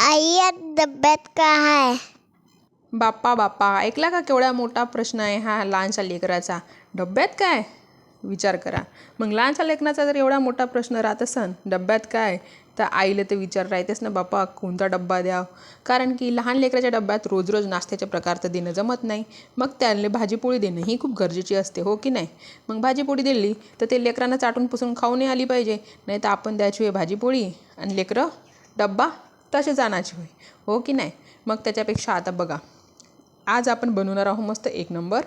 आई डब्यात काय आहे? बाप्पा बाप्पा, ऐकला का केवढा मोठा प्रश्न आहे हा लहानशा लेकराचा. डब्यात काय? विचार करा. मग लहानशा लेकराचा जर एवढा मोठा प्रश्न राहत असन डब्यात काय, तर आईला ते विचार राहतेच ना, बाप्पा कोणता डब्बा द्याव. कारण की लहान लेकराच्या डब्यात रोज रोज नाश्त्याचे प्रकार तर देणं जमत नाही. मग त्याला भाजीपोळी देणं ही खूप गरजेची असते, हो की नाही. मग भाजीपोळी दिली तर ते लेकरांना चाटून पुसून खाऊन आली पाहिजे. नाही तर आपण द्यायची होय भाजीपोळी आणि लेकरं डब्बा तसेच आणायची होय, हो की नाही. मग त्याच्यापेक्षा आता बघा, आज आपण बनवणार आहोत मस्त एक नंबर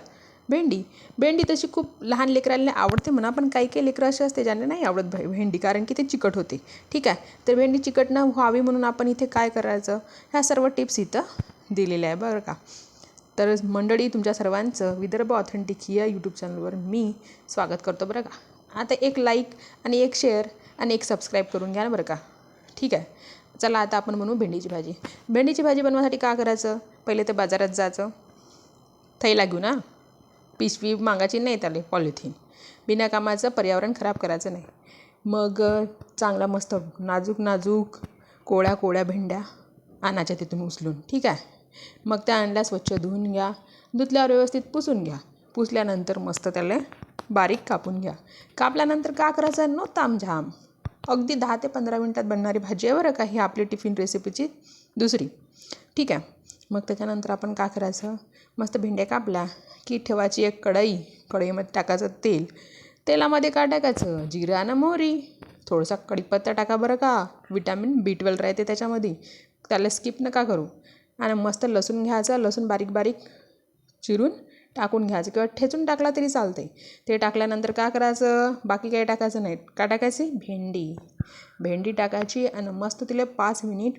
भेंडी. भेंडी तशी खूप लहान लेकरांना आवडते म्हणा, पण काही काही लेकरं असे असते ज्यांना नाही आवडत भेंडी, कारण की ते चिकट होते. ठीक आहे, तर भेंडी चिकट न व्हावी म्हणून आपण इथे काय करायचं, ह्या सर्व टिप्स इथं दिलेल्या आहे बरं का. तर मंडळी, तुमच्या सर्वांचं विदर्भ ऑथेंटिक या यूट्यूब चॅनलवर मी स्वागत करतो बरं का. आता एक लाईक आणि एक शेअर आणि एक सबस्क्राईब करून घ्या ना बरं का. ठीक आहे, चला आता आपण बनवू भेंडीची भाजी. भेंडीची भाजी बनवासाठी काय करायचं, पहिले तर बाजारात जायचं, थैला घेऊ ना, पिशवी मागायची नाही त्याला, पॉलिथिन बिना कामाचं, पर्यावरण खराब करायचं नाही. मग चांगला मस्त नाजूक नाजूक कोळ्या कोळ्या भेंड्या आणायच्या तिथून उचलून. ठीक आहे, मग त्या आणल्या, स्वच्छ धुवून घ्या, धुतल्यावर व्यवस्थित पुसून घ्या. पुसल्यानंतर मस्त त्याला बारीक कापून घ्या. कापल्यानंतर काय करायचं, नो तामझाम, अगदी 10 ते 15 मिनटात बनणारी भाजी आहे बरं का ही आपली टिफिन रेसिपीची दुसरी. ठीक आहे, मग त्याच्यानंतर आपण काय करायचं, मस्त भेंड्या कापल्या की ठेवायची एक कढई, कढईमध्ये टाकायचं तेल, तेलामध्ये काय टाकायचं, जिरं आणि मोहरी, थोडासा कढीपत्ता टाका बरं का, विटॅमिन B12 राहते त्याच्यामध्ये, त्याला स्किप नका करू. आणि मस्त लसूण घ्यायचं, लसूण बारीक बारीक चिरून टाकून घ्यायचं किंवा ठेचून टाकला तरी चालते. ते टाकल्यानंतर काय करायचं, बाकी काही टाकायचं नाही. काय टाकायची, भेंडी टाकायची आणि मस्त तिला 5 मिनिट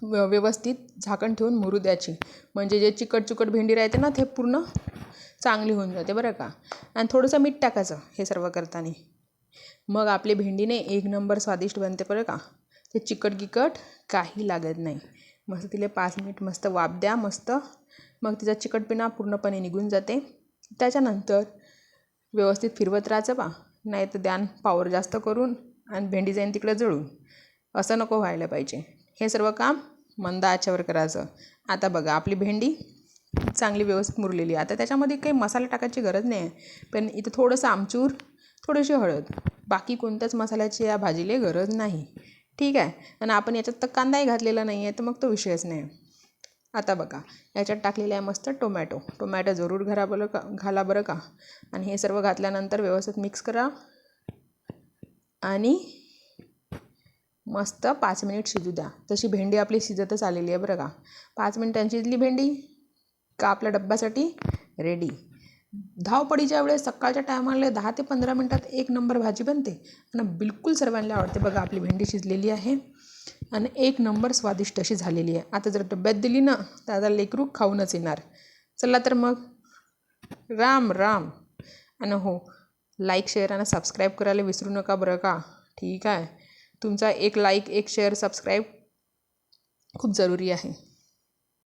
व्यवस्थित झाकण ठेवून मुरू द्यायची. म्हणजे जे चिकट भेंडी राहते ना, ते पूर्ण चांगली होऊन जाते बरं का. आणि थोडंसं मीठ टाकायचं हे सर्व करताना. मग आपली भेंडीने एक नंबर स्वादिष्ट बनते बरं का. ते चिकट काही लागत नाही. मस्त तिला 5 मिनिट मस्त वाफ द्या मस्त. मग तिचा चिकटपणा पूर्णपणे निघून जाते. त्याच्यानंतर व्यवस्थित फिरवत राहायचं बा, नाही तर द्यान पावर जास्त करून आणि भेंडी जाईन तिकडं जळून. असं नको व्हायला पाहिजे. हे सर्व काम मंद आचेवर करायचं. आता बघा, आपली भेंडी चांगली व्यवस्थित मुरलेली आहे. आता त्याच्यामध्ये काही मसाला टाकायची गरज नाही आहे, पण इथं थोडंसं आमचूर, थोडीशी हळद, बाकी कोणत्याच मसाल्याची या भाजीला गरज नाही. ठीक आहे, आणि आपण याच्यात तर कांदाही घातलेला नाही आहे, तर मग तो विषयच नाही. आता बघा, याच्यात टाकलेलं आहे मस्त टोमॅटो जरूर घाला बरं का. आणि हे सर्व घातल्यानंतर व्यवस्थित मिक्स करा आणि मस्त 5 मिनिट शिजू द्या. तशी भेंडी आपली शिजतच आलेली आहे बरं का. 5 मिनिटांची शिजली भेंडी का आपल्या डब्यासाठी रेडी. धावपडीच्या वेळेस सकाळच्या टायमाला 10 ते 15 मिनिटात एक नंबर भाजी बनते आणि बिलकुल सर्वांना आवडते. बघा, आपली भेंडी शिजलेली आहे आणि एक नंबर स्वादिष्ट अशी झालेली आहे. आता जर डब्यात दिली ना, तर आता लेकरू खाऊनच येणार. चला तर मग, राम राम. आणि हो, लाईक शेअर आणि सबस्क्राईब करायला विसरू नका बरं का. ठीक आहे, तुमचा एक लाईक, एक शेअर, सबस्क्राईब खूप जरुरी आहे.